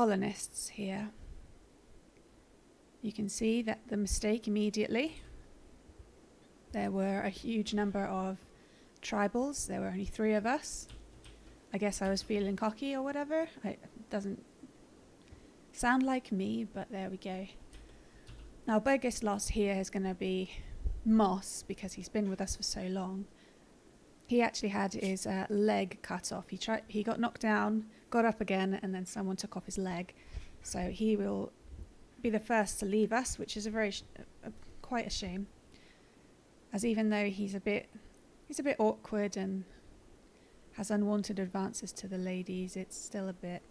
colonists here. You can see that the mistake immediately. There were a huge number of tribals. There were only 3 of us. I guess I was feeling cocky or whatever. It doesn't sound like me, but there we go. Now, biggest loss here is going to be Moss, because he's been with us for so long. He actually had his leg cut off. He got knocked down, got up again, and then someone took off his leg. So he will be the first to leave us, which is quite a shame. As even though he's a bit awkward and has unwanted advances to the ladies, it's still a bit,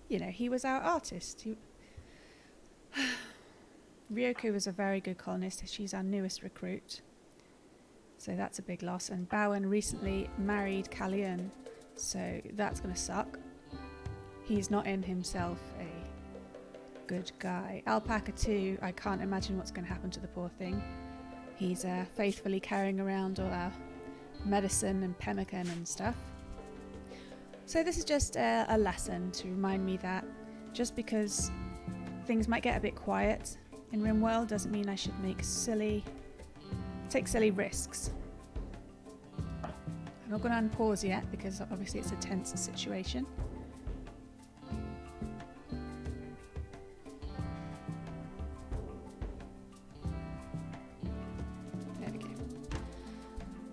he was our artist. Ryoko was a very good colonist. She's our newest recruit. So that's a big loss. And Bowen recently married Callian, so that's going to suck. He's not in himself a good guy. Alpaca too, I can't imagine what's going to happen to the poor thing. He's faithfully carrying around all our medicine and pemmican and stuff. So this is just a lesson to remind me that just because things might get a bit quiet in RimWorld doesn't mean I should take silly risks. I'm not going to unpause yet because obviously it's a tense situation. There we go.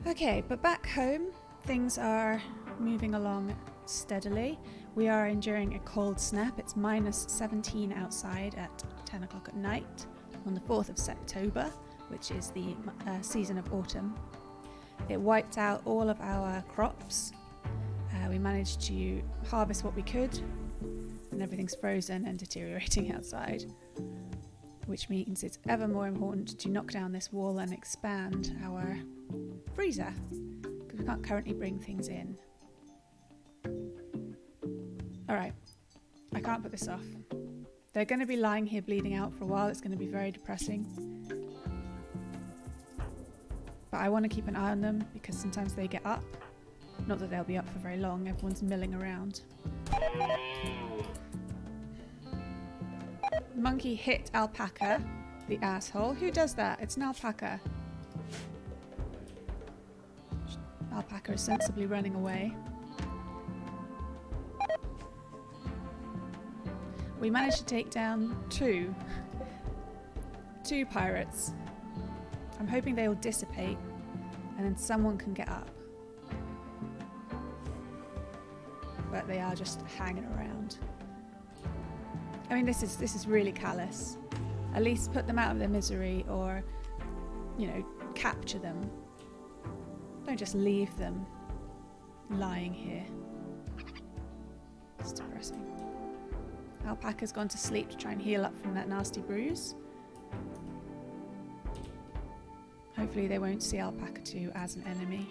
Okay, but back home things are moving along steadily. We are enduring a cold snap. It's -17 outside at 10 o'clock at night on the 4th of September, which is the season of autumn. It wiped out all of our crops. We managed to harvest what we could, and everything's frozen and deteriorating outside, which means it's ever more important to knock down this wall and expand our freezer, because we can't currently bring things in. Alright, I can't put this off. They're going to be lying here bleeding out for a while. It's going to be very depressing. But I want to keep an eye on them because sometimes they get up. Not that they'll be up for very long. Everyone's milling around. Monkey hit alpaca, the asshole. Who does that? It's an alpaca. Alpaca is sensibly running away. We managed to take down two pirates. I'm hoping they will dissipate and then someone can get up. But they are just hanging around. I mean, this is really callous. At least put them out of their misery, or, capture them. Don't just leave them lying here. It's depressing. Alpaca's gone to sleep to try and heal up from that nasty bruise. Hopefully they won't see Alpaca 2 as an enemy.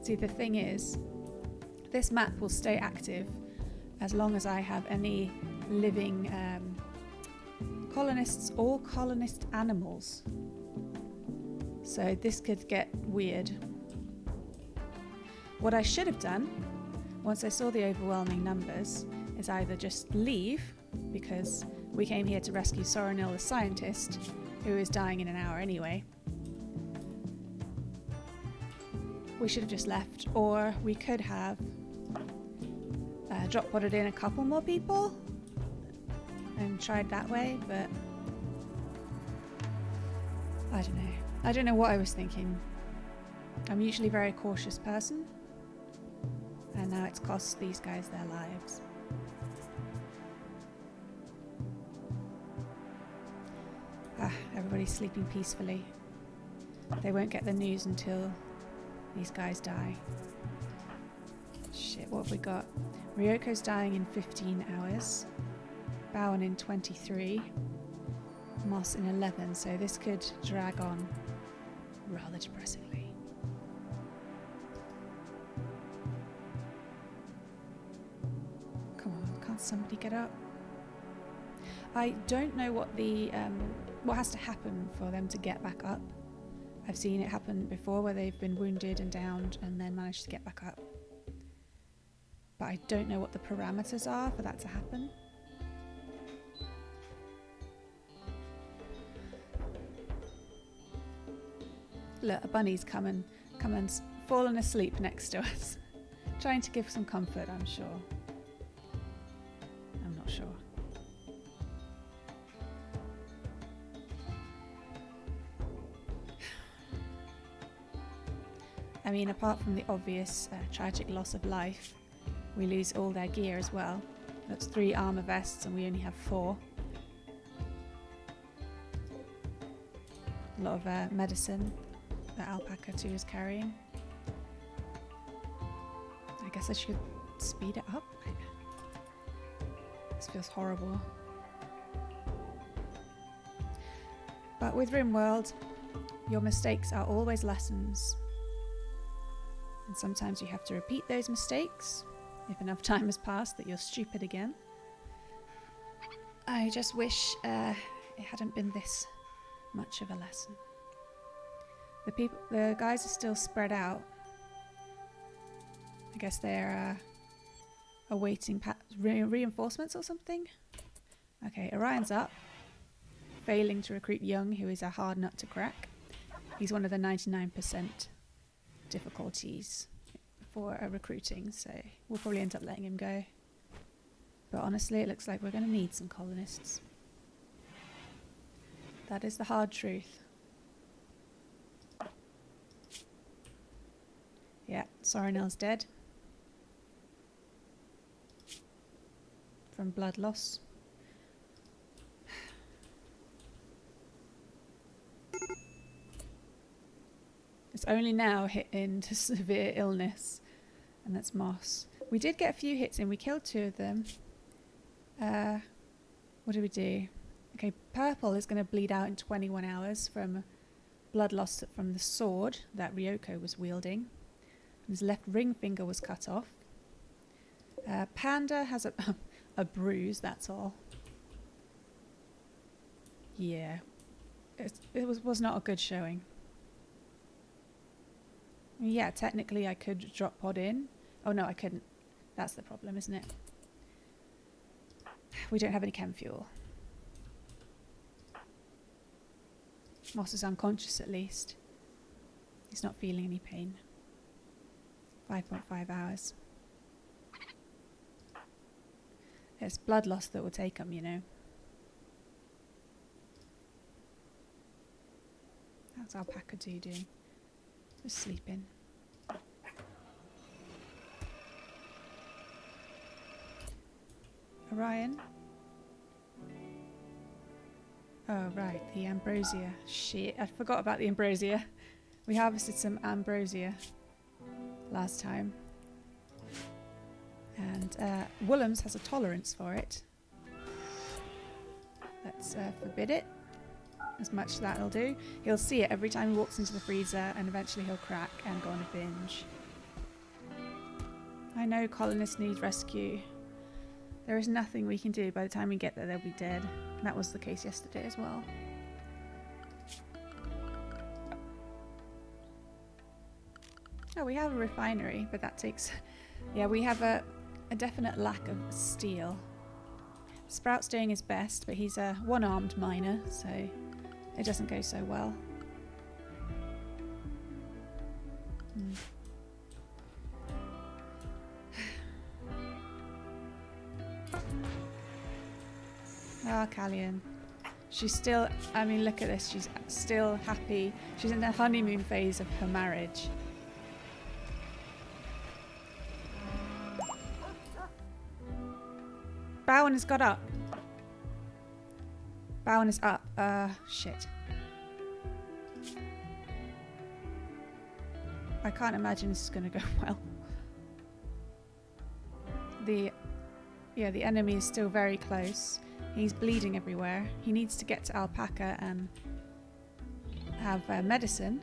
See, the thing is, this map will stay active as long as I have any living colonists or colonist animals. So this could get weird. What I should have done, once I saw the overwhelming numbers, is either just leave, because we came here to rescue Soranil the scientist, who is dying in an hour anyway. We should have just left, or we could have drop podded in a couple more people and tried that way, but I don't know. I don't know what I was thinking. I'm usually a very cautious person, and now it's cost these guys their lives. Everybody's sleeping peacefully. They won't get the news until these guys die. Shit, what have we got? Ryoko's dying in 15 hours. Bowen in 23. Moss in 11, so this could drag on rather depressingly. Come on, can't somebody get up? I don't know what has to happen for them to get back up. I've seen it happen before where they've been wounded and downed and then managed to get back up. but I don't know what the parameters are for that to happen. Look, a bunny's come and fallen asleep next to us. Trying to give some comfort, I'm sure. I'm not sure. I mean, apart from the obvious tragic loss of life, we lose all their gear as well. That's 3 armor vests and we only have 4. A lot of medicine that Alpaca 2 is carrying. I guess I should speed it up. This feels horrible. But with RimWorld, your mistakes are always lessons. And sometimes you have to repeat those mistakes if enough time has passed that you're stupid again. I just wish it hadn't been this much of a lesson. The guys are still spread out. I guess they're awaiting reinforcements or something. Okay, Orion's up, failing to recruit Young, who is a hard nut to crack. He's one of the 99% difficulties for recruiting, so we'll probably end up letting him go. But honestly, it looks like we're going to need some colonists. That is the hard truth. Yeah, Sorinel's dead. From blood loss. It's only now hit into severe illness, and that's Moss. We did get a few hits in. We killed 2 of them. What did we do? Okay, Purple is going to bleed out in 21 hours from blood loss from the sword that Ryoko was wielding. His left ring finger was cut off. Panda has a bruise, that's all. Yeah. It was not a good showing. Yeah, technically I could drop pod in. Oh no, I couldn't. That's the problem, isn't it? We don't have any chem fuel. Moss is unconscious at least. He's not feeling any pain. 5.5 hours. It's blood loss that will take him, you know. How's Alpaca 2 doing? Just sleeping. Orion? Oh, right, the ambrosia. Shit, I forgot about the ambrosia. We harvested some ambrosia last time. And Woolham's has a tolerance for it. Let's forbid it. As much as that'll do. He'll see it every time he walks into the freezer, and eventually he'll crack and go on a binge. I know colonists need rescue. There is nothing we can do. By the time we get there, they'll be dead. That was the case yesterday as well. Oh, we have a refinery, but that takes... Yeah, we have a definite lack of steel. Sprout's doing his best, but he's a one-armed miner, so it doesn't go so well. Ah, Callian. She's still, I mean, look at this. She's still happy. She's in the honeymoon phase of her marriage. Bowen has got up. Bowen is up. Shit. I can't imagine this is going to go well. The enemy is still very close. He's bleeding everywhere. He needs to get to Alpaca and have medicine.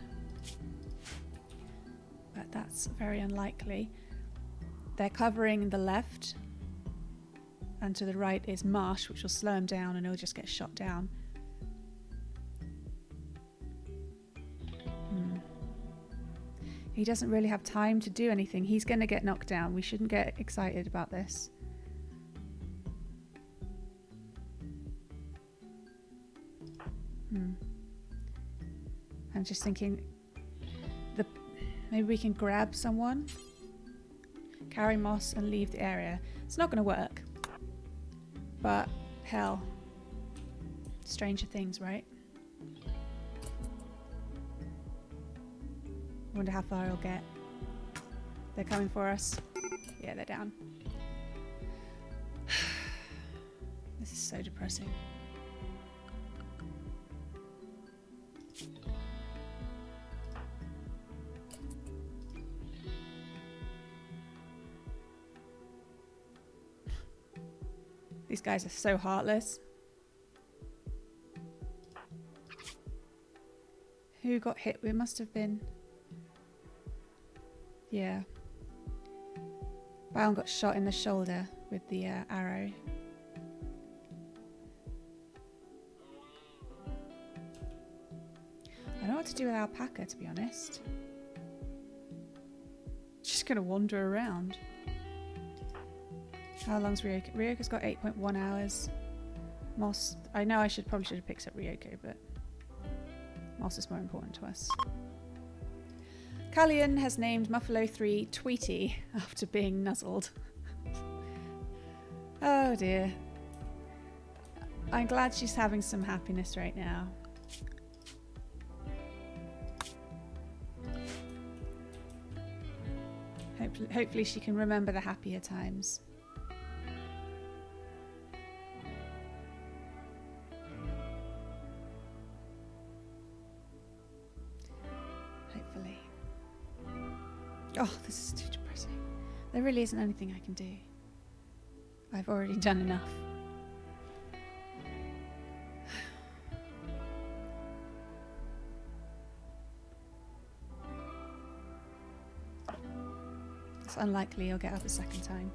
But that's very unlikely. They're covering the left. And to the right is marsh, which will slow him down and he'll just get shot down. He doesn't really have time to do anything. He's going to get knocked down. We shouldn't get excited about this. I'm just thinking, maybe we can grab someone, carry Moss and leave the area. It's not going to work. But, hell, stranger things, right? Wonder how far he'll get. They're coming for us. Yeah, they're down. This is so depressing. These guys are so heartless. Who got hit? It must have been... Yeah. Baron got shot in the shoulder with the arrow. I don't know what to do with Alpaca, to be honest. Just gonna wander around. How long's Ryoko? Ryoko's got 8.1 hours. Moss, I know I probably should have picked up Ryoko, but Moss is more important to us. Callian has named Muffalo 3 Tweety after being nuzzled. Oh dear. I'm glad she's having some happiness right now. Hopefully she can remember the happier times. Hopefully. Oh, this is too depressing. There really isn't anything I can do. I've already done enough. It's unlikely he'll get up a second time.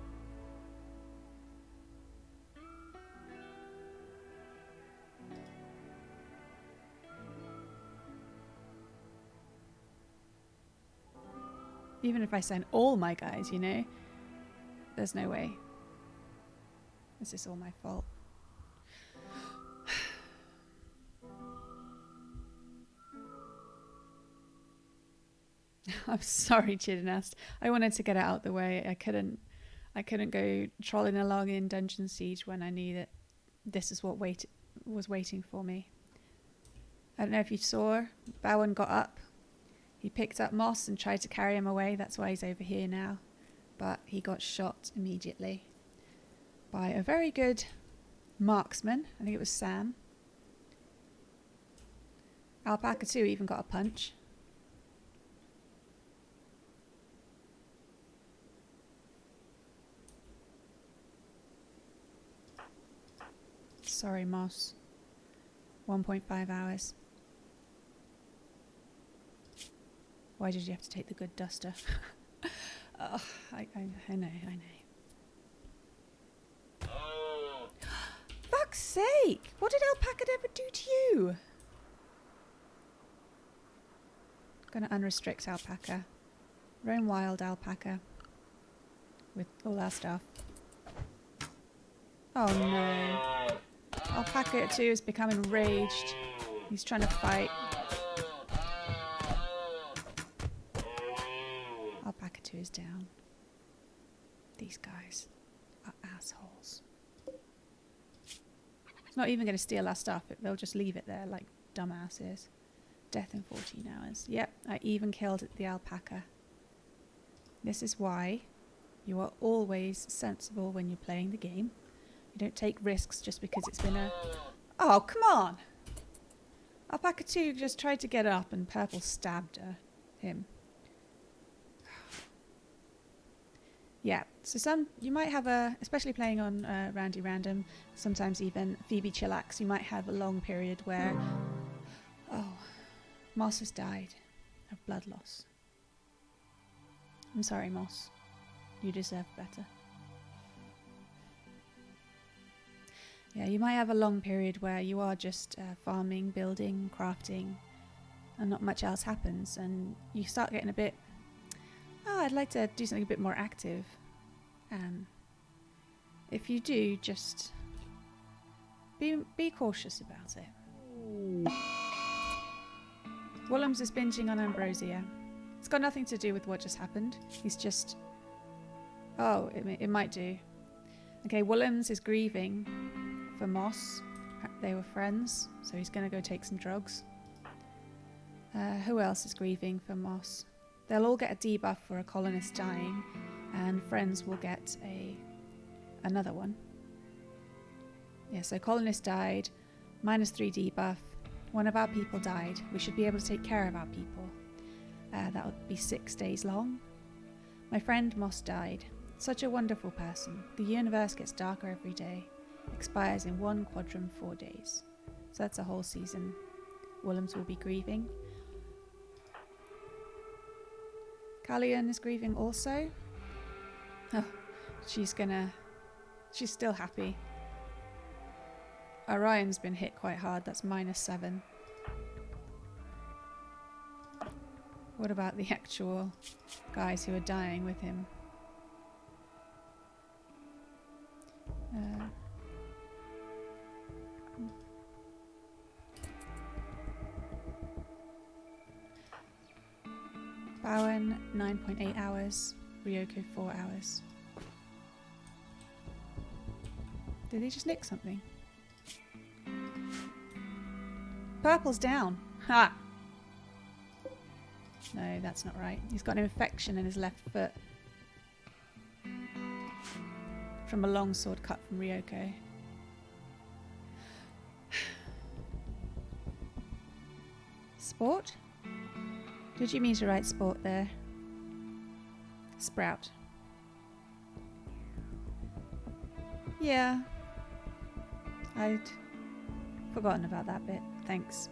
Even if I send all my guys, you know, there's no way. This is all my fault. I'm sorry, Chidinast. I wanted to get it out the way. I couldn't go trolling along in Dungeon Siege when I knew that this is what was waiting for me. I don't know if you saw, Bowen got up. He picked up Moss and tried to carry him away. That's why he's over here now. But he got shot immediately by a very good marksman. I think it was Sam. Alpaca too even got a punch. Sorry, Moss. 1.5 hours. Why did you have to take the good duster? Oh, I know. Fuck's sake! What did Alpaca ever do to you? Gonna unrestrict Alpaca. Roam wild, Alpaca. With all our stuff. Oh no. Alpaca too is becoming enraged. He's trying to fight. Alpaca 2 is down. These guys are assholes. It's not even going to steal our stuff. They'll just leave it there like dumbasses. Death in 14 hours. Yep, I even killed the alpaca. This is why you are always sensible when you're playing the game. You don't take risks just because it's been a... Oh, come on! Alpaca 2 just tried to get up and Purple stabbed him. Yeah, so you might have especially playing on Randy Random, sometimes even Phoebe Chillax, you might have a long period where, oh, Moss has died of blood loss. I'm sorry, Moss. You deserve better. Yeah, you might have a long period where you are just farming, building, crafting, and not much else happens, and you start getting a bit Oh, I'd like to do something a bit more active. If you do, just be cautious about it. Willems is binging on ambrosia. It's got nothing to do with what just happened. He's just... Oh, it might do. Okay, Willems is grieving for Moss. They were friends, so he's going to go take some drugs. Who else is grieving for Moss? They'll all get a debuff for a colonist dying, and friends will get another one. Yeah, so colonist died, -3 debuff. One of our people died. We should be able to take care of our people. That would be 6 days long. My friend Moss died. Such a wonderful person. The universe gets darker every day. Expires in 1 quadrum 4 days. So that's a whole season. Willems will be grieving. Callion is grieving also. Oh, she's still happy. Orion's been hit quite hard. That's -7. What about the actual guys who are dying with him? Bowen, 9.8 hours. Ryoko, 4 hours. Did he just nick something? Purple's down. Ha! No, that's not right. He's got an infection in his left foot from a longsword cut from Ryoko. Sport? Did you mean to write sport there? Sprout. Yeah. I'd forgotten about that bit. Thanks.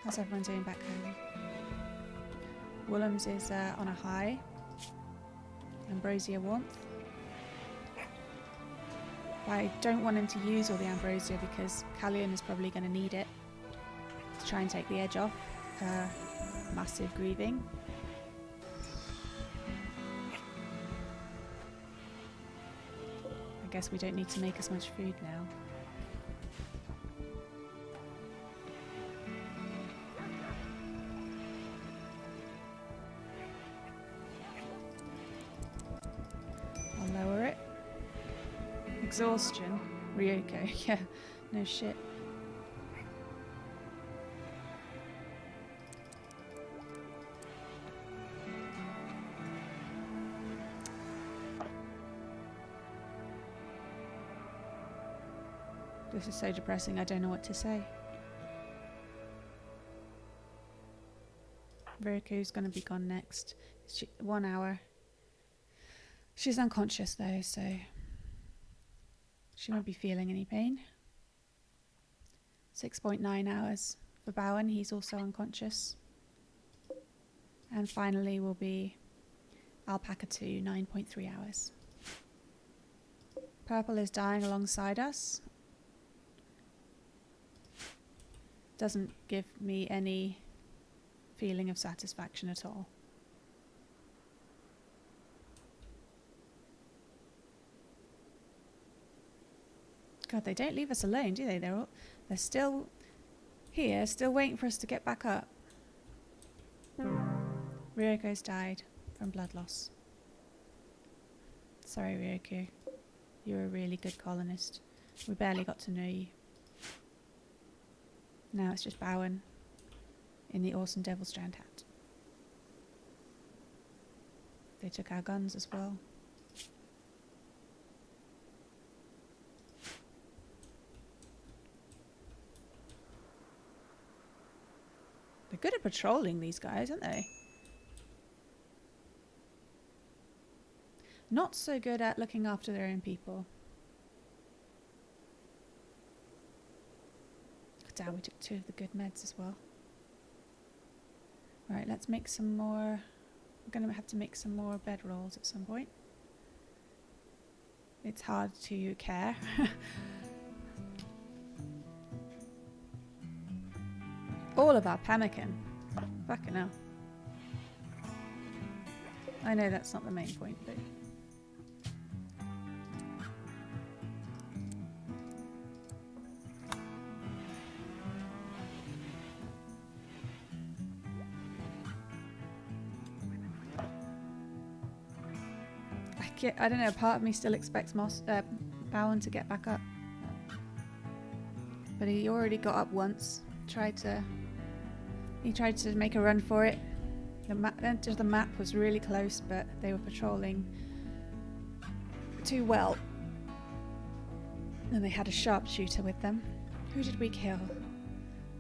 How's everyone doing back home? Willems is on a high. Ambrosia warmth. I don't want him to use all the ambrosia because Callion is probably going to need it to try and take the edge off her massive grieving. I guess we don't need to make as much food now. Exhaustion. Ryoko. Yeah, no shit. This is so depressing, I don't know what to say. Ryoko's gonna be gone next. 1 hour. She's unconscious though, so she won't be feeling any pain. 6.9 hours for Bowen, he's also unconscious. And finally will be Alpaca 2, 9.3 hours. Purple is dying alongside us. Doesn't give me any feeling of satisfaction at all. God, they don't leave us alone, do they? They're still here, still waiting for us to get back up. Ryoko's died from blood loss. Sorry, Ryoko. You're a really good colonist. We barely got to know you. Now it's just Bowen in the awesome Devil's Strand hat. They took our guns as well. They're good at patrolling, these guys, aren't they? Not so good at looking after their own people. Damn, we took 2 of the good meds as well. Right, let's make some more going to have to make some more bedrolls at some point. It's hard to care. All of our pemmican. Fucking hell. I know that's not the main point, but... I don't know, part of me still expects Bowen to get back up. But he already got up once. He tried to make a run for it. The map was really close, but they were patrolling too well. And they had a sharpshooter with them. Who did we kill?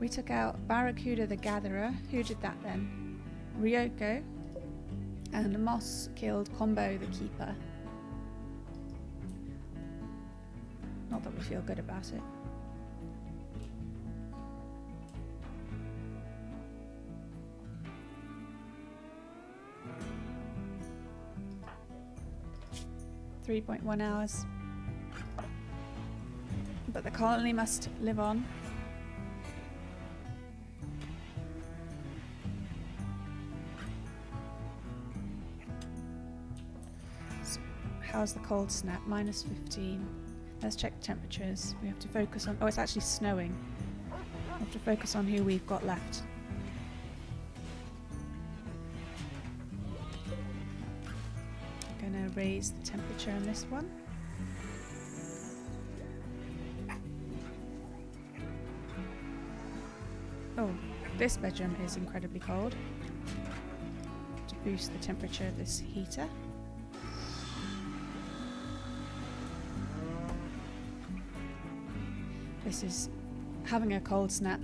We took out Barracuda the Gatherer. Who did that then? Ryoko. And Moss killed Combo the Keeper. Not that we feel good about it. .1 hours. But the colony must live on. So how's the cold snap? -15. Let's check temperatures. We have to focus on... Oh, it's actually snowing. We have to focus on who we've got left. Gonna raise the temperature on this one. Oh, this bedroom is incredibly cold. To boost the temperature of this heater. This is having a cold snap.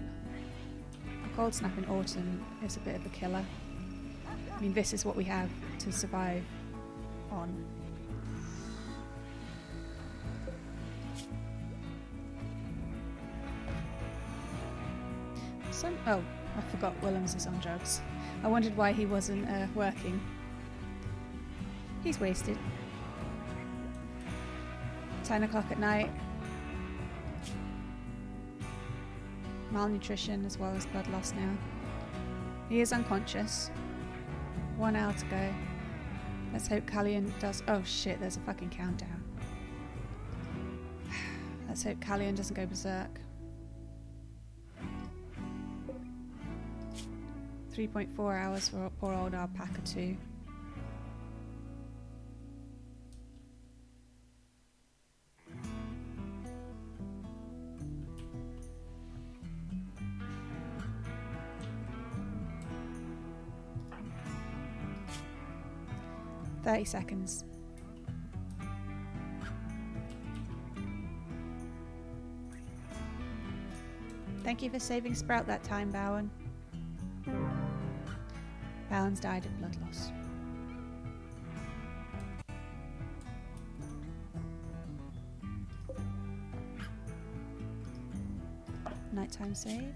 A cold snap in autumn is a bit of a killer. I mean, this is what we have to survive on. Oh, I forgot Willems is on drugs. I wondered why he wasn't working. He's wasted. 10 o'clock at night. Malnutrition as well as blood loss now. He is unconscious. 1 hour to go. Let's hope Callian does... Oh shit, there's a fucking countdown. Let's hope Callian doesn't go berserk. 3.4 hours for poor old Alpaca 2. .30 seconds. Thank you for saving Sprout that time, Bowen. Bowen's died of blood loss. Nighttime save.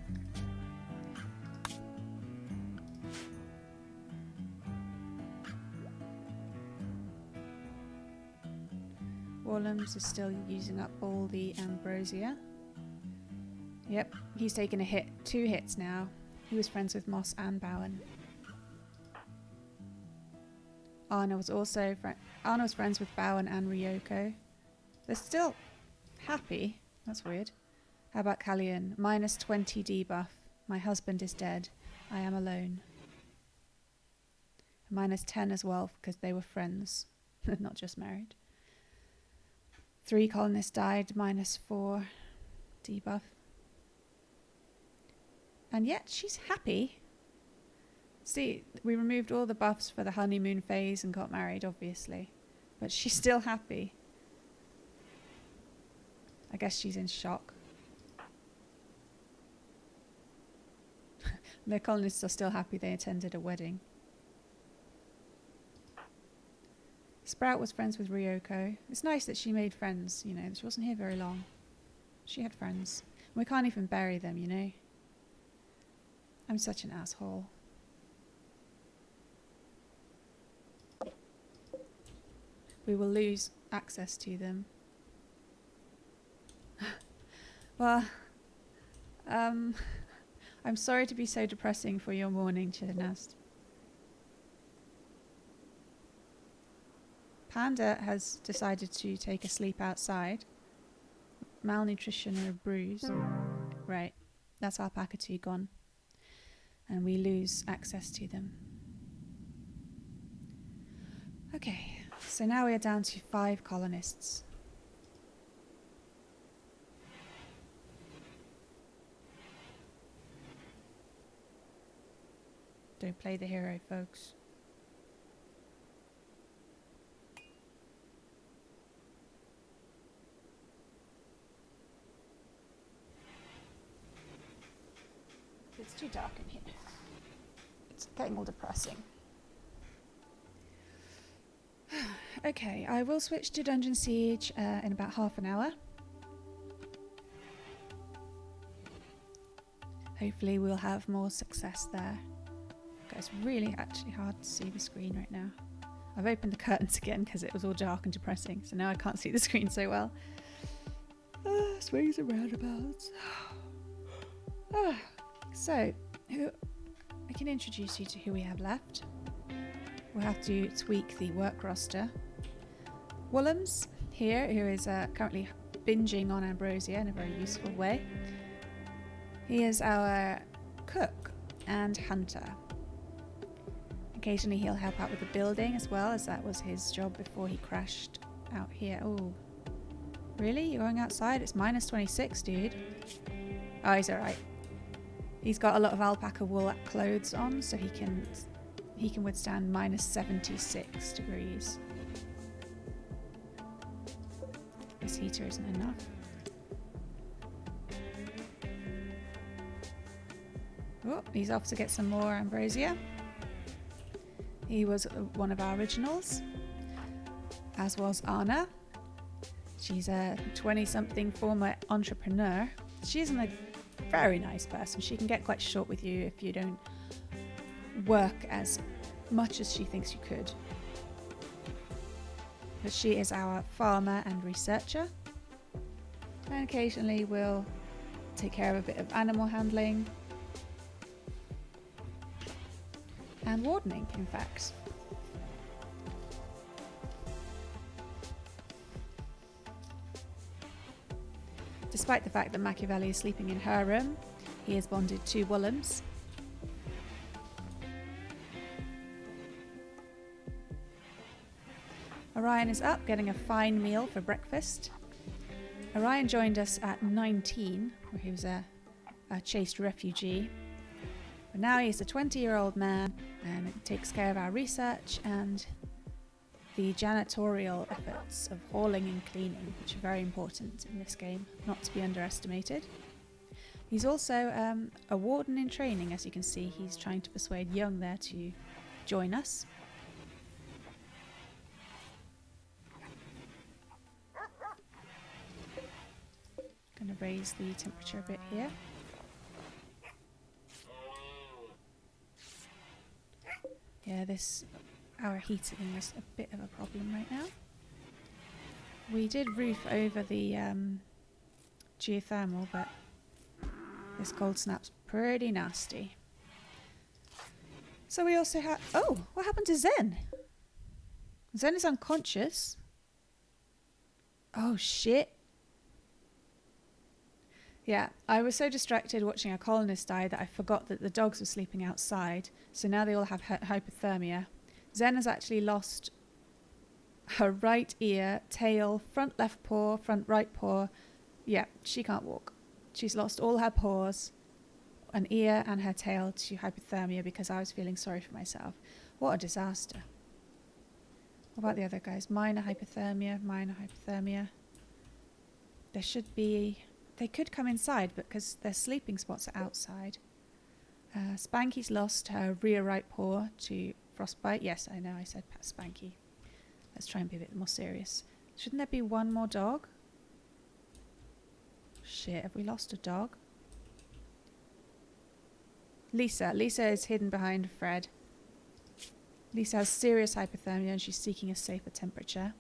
Willems is still using up all the ambrosia. Yep, he's taken a hit. 2 hits now. He was friends with Moss and Bowen. Anna was also Anna was friends with Bowen and Ryoko. They're still happy. That's weird. How about Callian? -20 debuff. My husband is dead. I am alone. -10 as well because they were friends, not just married. 3 colonists died. -4 debuff. And yet she's happy. See, we removed all the buffs for the honeymoon phase and got married, obviously. But she's still happy. I guess she's in shock. The colonists are still happy they attended a wedding. Sprout was friends with Ryoko. It's nice that she made friends, you know. She wasn't here very long. She had friends. We can't even bury them, you know. I'm such an asshole. we will lose access to them. Well, I'm sorry to be so depressing for your morning, Chillernest. Panda has decided to take a sleep outside. Malnutrition or bruise. Right, that's Alpaca 2 gone. And we lose access to them. Okay, so now we are down to 5 colonists. Don't play the hero, folks. It's too dark in here. It's getting all depressing. Okay, I will switch to Dungeon Siege in about half an hour. Hopefully we'll have more success there. It's really actually hard to see the screen right now. I've opened the curtains again because it was all dark and depressing, so now I can't see the screen so well. Swings and roundabouts. So, I can introduce you to who we have left. We'll have to tweak the work roster. Woolham's here, who is currently binging on ambrosia in a very useful way. He is our cook and hunter. Occasionally he'll help out with the building as well, as that was his job before he crashed out here. Oh, really? You're going outside? It's minus 26, dude. Oh, he's alright. He's got a lot of alpaca wool clothes on, so he can withstand minus 76 degrees. This heater isn't enough. Oh, he's off to get some more ambrosia. He was one of our originals, as was Anna. She's a 20-something former entrepreneur. She's a very nice person. She can get quite short with you if you don't work as much as she thinks you could. But she is our farmer and researcher. And occasionally we'll take care of a bit of animal handling. And wardening, in fact. Despite the fact that Machiavelli is sleeping in her room, he is bonded to Woolham's. Orion is up, getting a fine meal for breakfast. Orion joined us at 19, where he was a chased refugee. But now he's a 20-year-old man and takes care of our research and the janitorial efforts of hauling and cleaning, which are very important in this game, not to be underestimated. He's also a warden in training. As you can see, he's trying to persuade Young there to join us. Going to raise the temperature a bit here. Yeah, our heating is a bit of a problem right now. We did roof over the geothermal, but this cold snap's pretty nasty. So we also have... Oh, what happened to Zen? Zen is unconscious. Oh, shit. Yeah, I was so distracted watching a colonist die that I forgot that the dogs were sleeping outside. So now they all have hypothermia. Zen has actually lost her right ear, tail, front left paw, front right paw. Yeah, she can't walk. She's lost all her paws, an ear and her tail to hypothermia because I was feeling sorry for myself. What a disaster. What about the other guys? Minor hypothermia, minor hypothermia. There should be... They could come inside because their sleeping spots are outside. Spanky's lost her rear right paw to frostbite. Yes, I know, I said Spanky. Let's try and be a bit more serious. Shouldn't there be one more dog? Shit, have we lost a dog? Lisa. Lisa is hidden behind Fred. Lisa has serious hypothermia and she's seeking a safer temperature.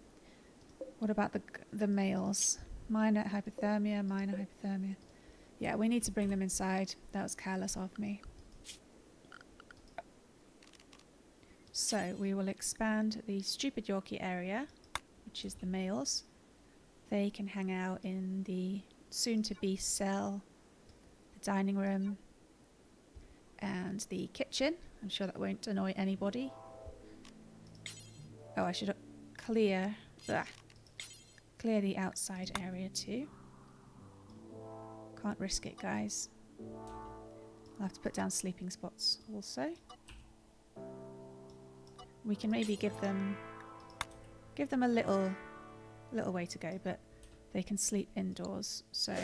What about the males? Minor hypothermia, minor hypothermia. Yeah, we need to bring them inside. That was careless of me. So we will expand the stupid Yorkie area, which is the males. They can hang out in the soon-to-be cell, the dining room, and the kitchen. I'm sure that won't annoy anybody. Oh, I should clear the outside area too. Can't risk it, guys. I'll have to put down sleeping spots also. We can maybe give them a little way to go, but they can sleep indoors. So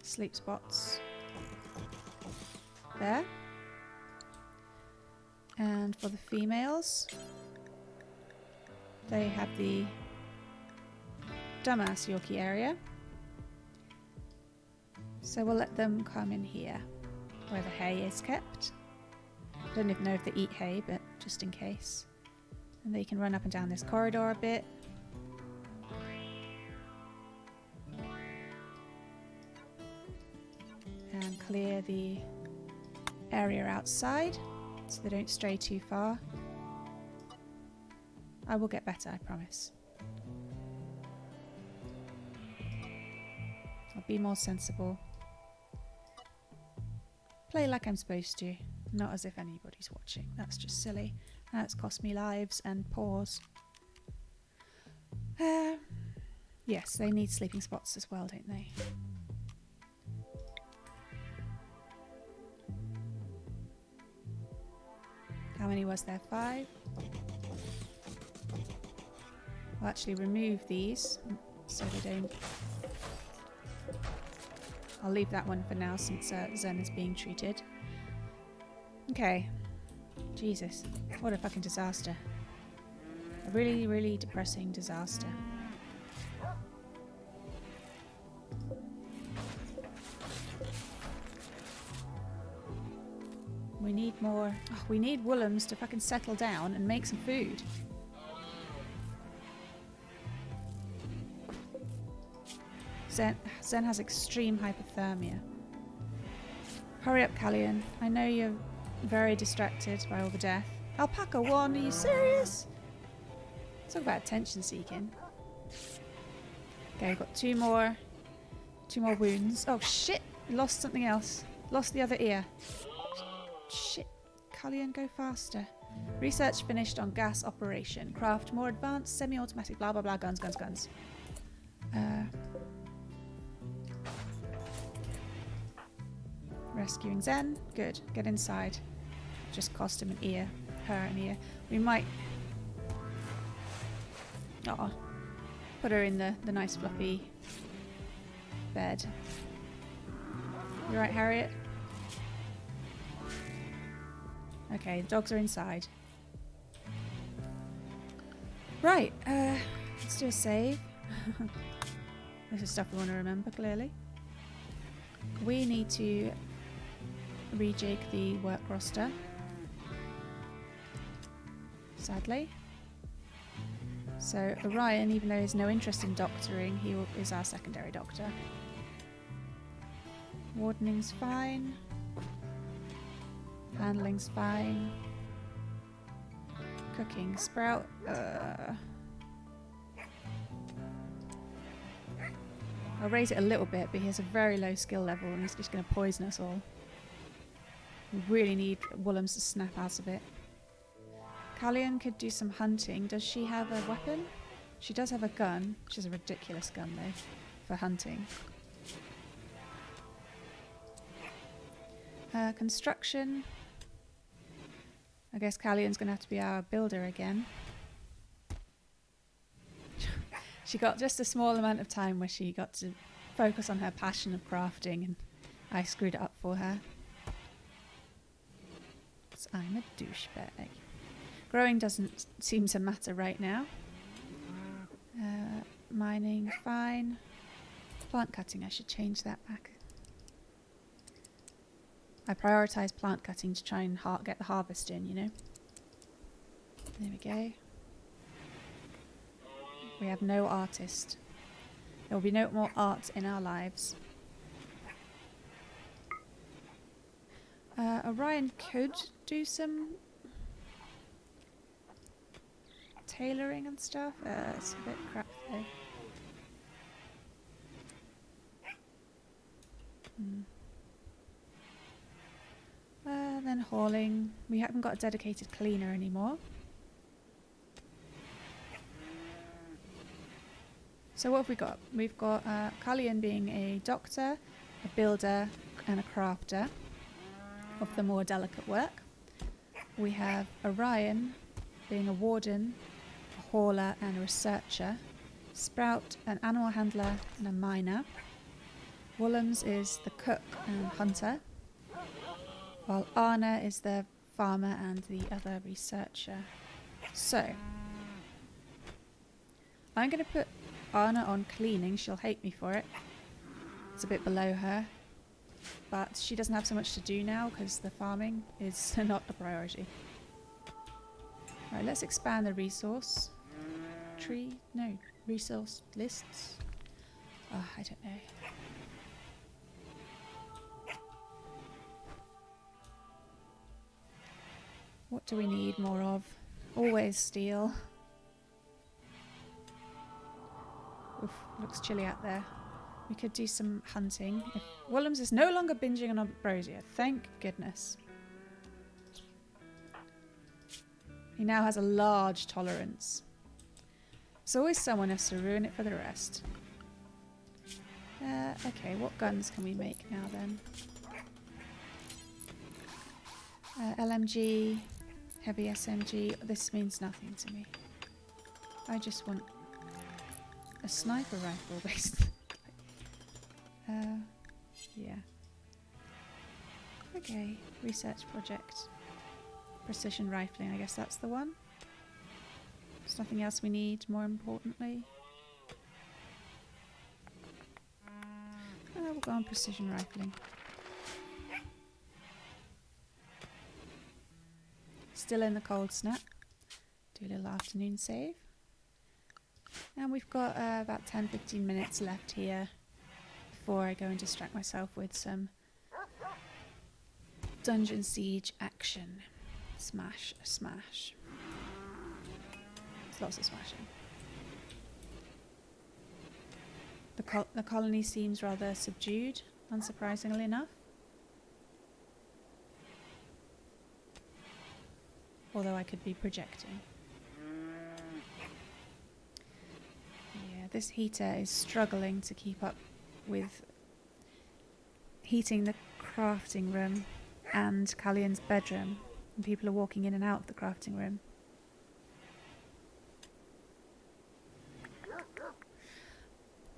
sleep spots there. And for the females, they have the dumbass Yorkie area. So we'll let them come in here, where the hay is kept. I don't even know if they eat hay, but just in case. And they can run up and down this corridor a bit. And clear the area outside, so they don't stray too far. I will get better, I promise. I'll be more sensible. Play like I'm supposed to, not as if anybody's watching. That's just silly. That's cost me lives and paws. Yes, they need sleeping spots as well, don't they? How many was there? 5? I'll actually remove these so they don't... I'll leave that one for now since Zen is being treated. Okay. Jesus. What a fucking disaster. A really, really depressing disaster. We need more... Oh, we need Woolums to fucking settle down and make some food. Zen has extreme hypothermia. Hurry up, Callian. I know you're very distracted by all the death. Alpaca 1, are you serious? Talk about attention seeking. Okay, I've got two more wounds. Oh shit! Lost something else. Lost the other ear. Shit. Callian, go faster. Research finished on gas operation. Craft more advanced semi-automatic blah blah blah guns. Rescuing Zen. Good. Get inside. Just cost him an ear. Her an ear. We might... Oh, put her in the nice fluffy bed. You right, Harriet? Okay, the dogs are inside. Right, let's do a save. This is stuff we want to remember, clearly. We need to rejig the work roster. Sadly. So Orion, even though he has no interest in doctoring, he is our secondary doctor. Wardening's fine. Handling's fine. Cooking. Sprout. I'll raise it a little bit, but he has a very low skill level and he's just going to poison us all. We really need Woolums to snap out of it. Callian could do some hunting. Does she have a weapon? She does have a gun, which is a ridiculous gun though, for hunting. Construction. I guess Callian's going to have to be our builder again. She got just a small amount of time where she got to focus on her passion of crafting and I screwed it up for her. So I'm a douchebag. Growing doesn't seem to matter right now. Mining, fine. Plant cutting, I should change that back. I prioritise plant cutting to try and get the harvest in, you know. There we go. We have no artist. There will be no more art in our lives. Orion could do some tailoring and stuff. It's a bit crap though. Then hauling. We haven't got a dedicated cleaner anymore. So what have we got? We've got Kallian being a doctor, a builder and a crafter of the more delicate work. We have Orion being a warden, a hauler and a researcher. Sprout an animal handler and a miner. Woolums is the cook and hunter, while Anna is the farmer and the other researcher. So, I'm going to put Anna on cleaning. She'll hate me for it. It's a bit below her. But she doesn't have so much to do now because the farming is not a priority. Right, let's expand the resource tree. No, resource lists. Oh, I don't know. What do we need more of? Always steel. Oof, looks chilly out there. We could do some hunting. If Woolums is no longer binging on ambrosia, thank goodness. He now has a large tolerance. So always someone has to ruin it for the rest. Okay, what guns can we make now then? LMG, heavy SMG. This means nothing to me. I just want a sniper rifle based. Yeah. Okay, research project. Precision rifling, I guess that's the one. There's nothing else we need, more importantly. We'll go on precision rifling. Still in the cold snap. Do a little afternoon save. And we've got about 10-15 minutes left here before I go and distract myself with some dungeon siege action. Smash, smash. There's lots of smashing. The colony seems rather subdued, unsurprisingly enough. Although I could be projecting. Yeah, this heater is struggling to keep up with heating the crafting room and Kallian's bedroom. And people are walking in and out of the crafting room.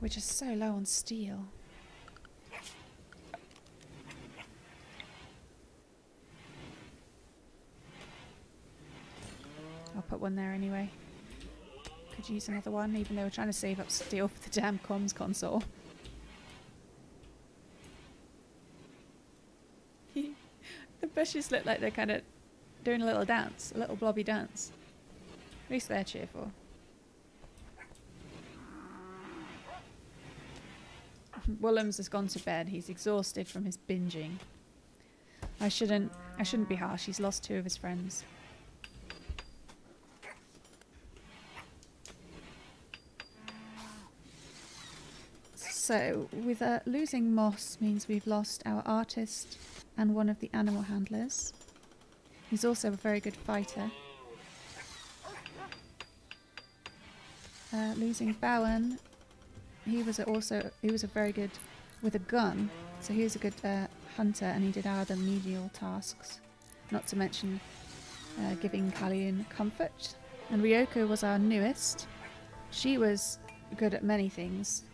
We're just so low on steel. I'll put one there anyway. Could use another one, even though we're trying to save up steel for the damn comms console. The bushes look like they're kind of doing a little dance, a little blobby dance. At least they're cheerful. Woolums has gone to bed. He's exhausted from his binging. I shouldn't be harsh. He's lost 2 of his friends. So, with losing Moss means we've lost our artist and one of the animal handlers. He's also a very good fighter. Losing Bowen, he was a very good with a gun, so he was a good hunter, and he did our other menial tasks. Not to mention giving Kallian comfort. And Ryoko was our newest. She was good at many things.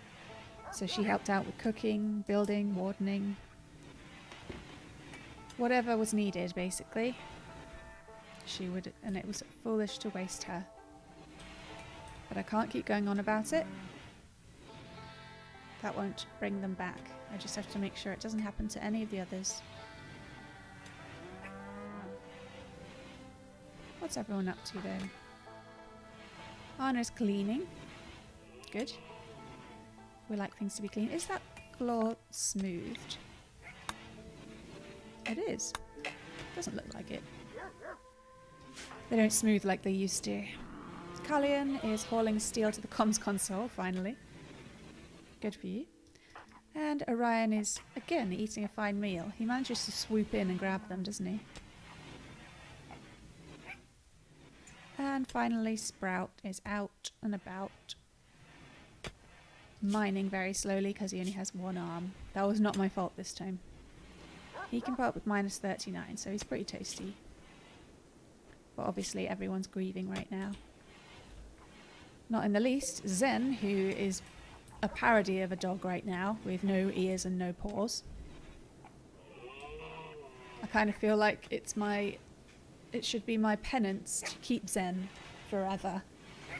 So she helped out with cooking, building, wardening. Whatever was needed, basically. She would, and it was foolish to waste her. But I can't keep going on about it. That won't bring them back. I just have to make sure it doesn't happen to any of the others. What's everyone up to then? Anna's cleaning. good. We like things to be clean. Is that floor smoothed? It is. Doesn't look like it. They don't smooth like they used to. Callian is hauling steel to the comms console, finally. Good for you. And Orion is, again, eating a fine meal. He manages to swoop in and grab them, doesn't he? And finally, Sprout is out and about. Mining very slowly because he only has one arm. That was not my fault this time. He can put up with minus 39, so he's pretty toasty. But obviously everyone's grieving right now. Not in the least, Zen, who is a parody of a dog right now, with no ears and no paws. I kind of feel like it should be my penance to keep Zen forever,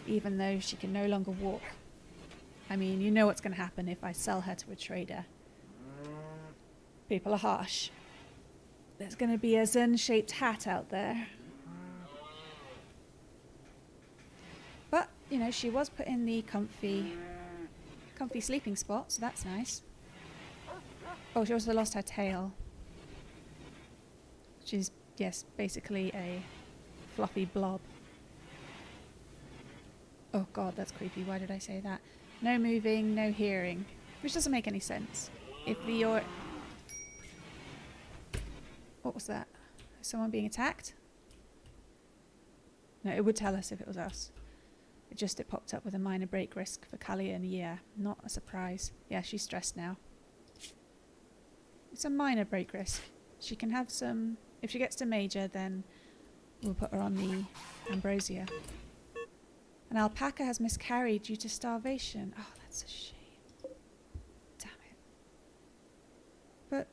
even though she can no longer walk. I mean, you know what's going to happen if I sell her to a trader. People are harsh. There's going to be a Zen-shaped hat out there. But, you know, she was put in the comfy sleeping spot, so that's nice. Oh, she also lost her tail. Which is, yes, basically a fluffy blob. Oh god, that's creepy. Why did I say that? No moving, no hearing. Which doesn't make any sense. If the... What was that? Is someone being attacked? No, it would tell us if it was us. It popped up with a minor break risk for Callian. Yeah, not a surprise. Yeah, she's stressed now. It's a minor break risk. She can have some... If she gets to major, then we'll put her on the Ambrosia. An alpaca has miscarried due to starvation. Oh, that's a shame. Damn it. But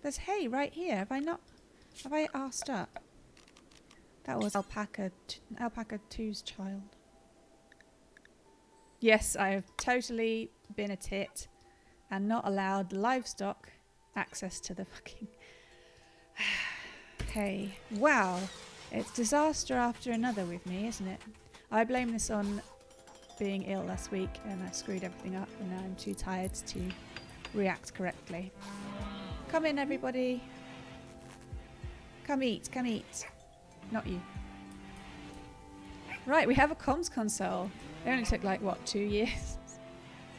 there's hay right here. Have I asked up? That was Alpaca 2's child. Yes, I have totally been a tit and not allowed livestock access to the fucking... Hey, wow. It's disaster after another with me, isn't it? I blame this on being ill last week and I screwed everything up and now I'm too tired to react correctly. Come in, everybody. Come eat, come eat. Not you. Right, we have a comms console. It only took like, what, 2 years?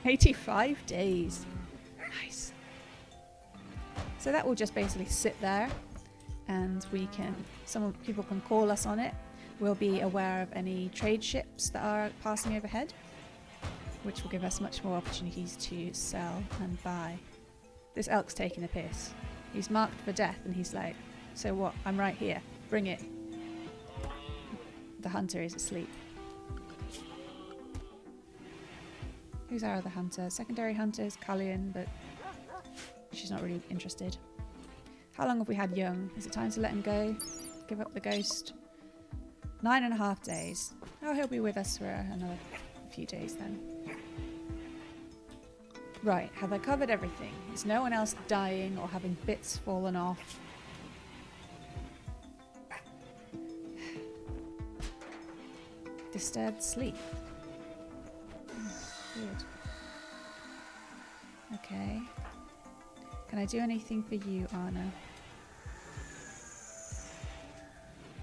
85 days. Nice. So that will just basically sit there and people can call us on it. We'll be aware of any trade ships that are passing overhead, which will give us much more opportunities to sell and buy. This elk's taking a piss. He's marked for death and he's like, so what? I'm right here. Bring it. The hunter is asleep. Who's our other hunter? Secondary hunter is Callian, but she's not really interested. How long have we had Young? Is it time to let him go? Give up the ghost? 9.5 days. Oh, he'll be with us for another few days then. Right, have I covered everything? Is no one else dying or having bits fallen off? Disturbed sleep. Weird. Okay. Can I do anything for you, Anna?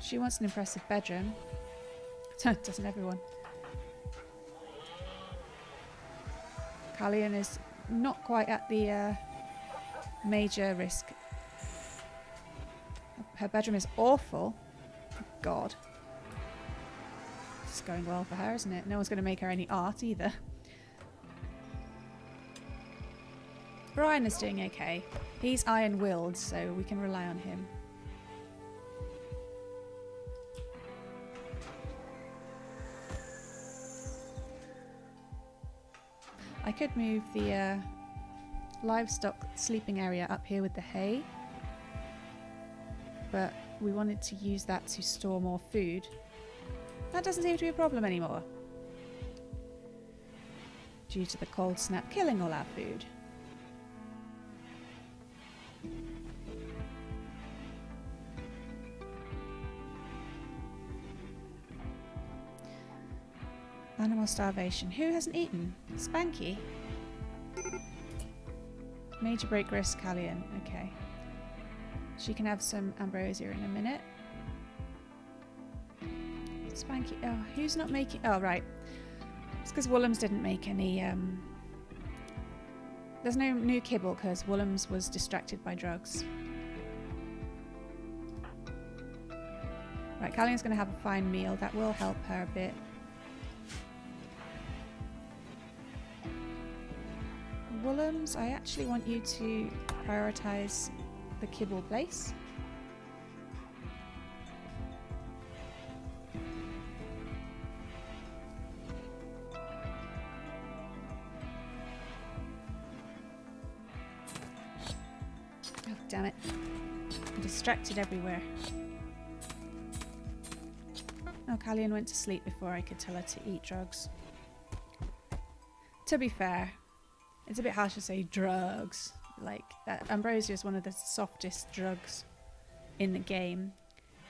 She wants an impressive bedroom. Doesn't everyone? Callian is not quite at the major risk. Her bedroom is awful. God. It's going well for her, isn't it? No one's going to make her any art either. Brian is doing okay. He's iron-willed, so we can rely on him. I could move the livestock sleeping area up here with the hay, but we wanted to use that to store more food. That doesn't seem to be a problem anymore, due to the cold snap killing all our food. Animal starvation. Who hasn't eaten? Spanky. Major break risk, Callian. Okay. She can have some ambrosia in a minute. Spanky. Oh, who's not making... Oh, right. It's because Woolham's didn't make any... There's no new kibble because Woolham's was distracted by drugs. Right, Callian's going to have a fine meal. That will help her a bit. Woolham's, I actually want you to prioritise the kibble place. Oh, damn it. I'm distracted everywhere. Oh, Callian went to sleep before I could tell her to eat drugs. To be fair, it's a bit harsh to say drugs. Like, that ambrosia is one of the softest drugs in the game.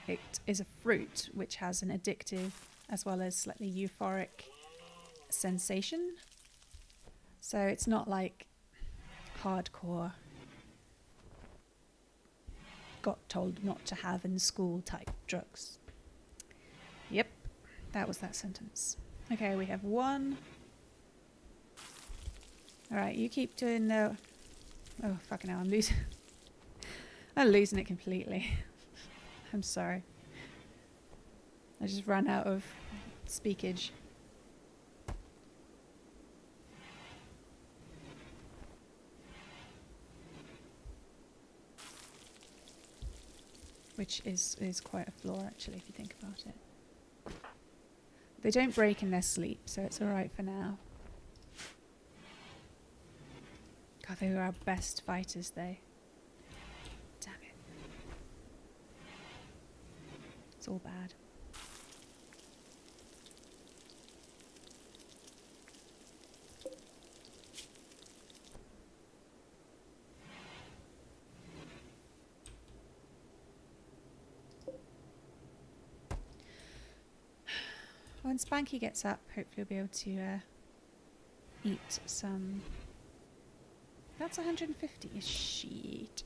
It is a fruit which has an addictive as well as slightly euphoric sensation. So it's not like hardcore got told not to have in school type drugs. Yep, that was that sentence. Okay, we have one. Alright, you keep doing the... Oh, fucking hell, I'm losing it completely. I'm sorry. I just ran out of speakage. Which is quite a flaw, actually, if you think about it. They don't break in their sleep, so it's alright for now. God, they were our best fighters, though. Damn it. It's all bad. When Spanky gets up, hopefully we'll be able to eat some... That's 150. Shit.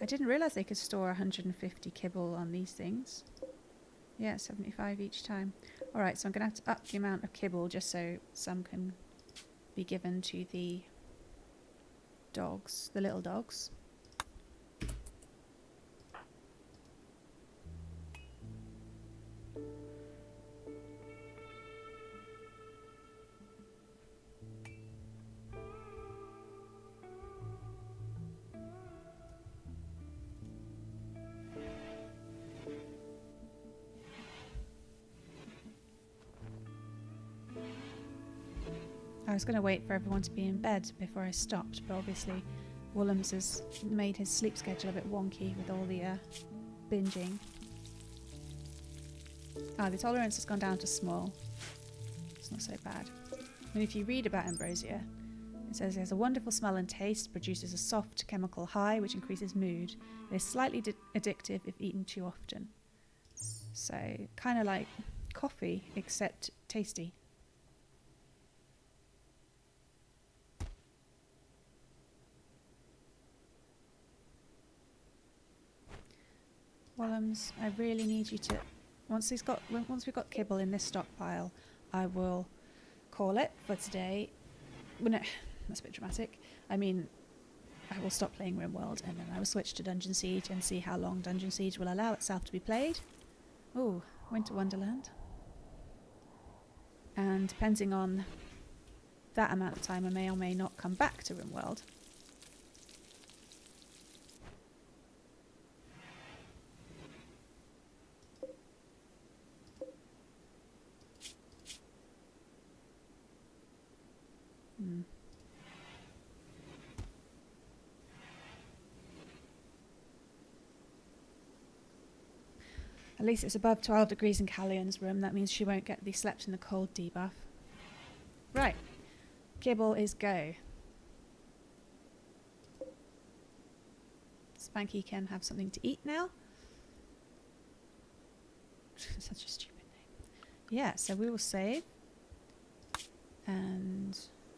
I didn't realise they could store 150 kibble on these things. Yeah, 75 each time. Alright, so I'm going to have to up the amount of kibble just so some can be given to the dogs, the little dogs. I was going to wait for everyone to be in bed before I stopped, but obviously Woolham's has made his sleep schedule a bit wonky with all the binging. Ah, the tolerance has gone down to small. It's not so bad. And if you read about ambrosia, it says it has a wonderful smell and taste, produces a soft chemical high which increases mood. It is slightly addictive if eaten too often. So, kind of like coffee, except tasty. Woolham's, I really need you to... Once we've got kibble in this stockpile, I will call it for today. Well, no, that's a bit dramatic. I mean, I will stop playing RimWorld and then I will switch to Dungeon Siege and see how long Dungeon Siege will allow itself to be played. Ooh, Winter Wonderland. And depending on that amount of time, I may or may not come back to RimWorld. At least it's above 12 degrees in Callian's room. That means she won't get the slept in the cold debuff. Right. Kibble is go. Spanky can have something to eat now. Such a stupid name. yeah, so we will save. And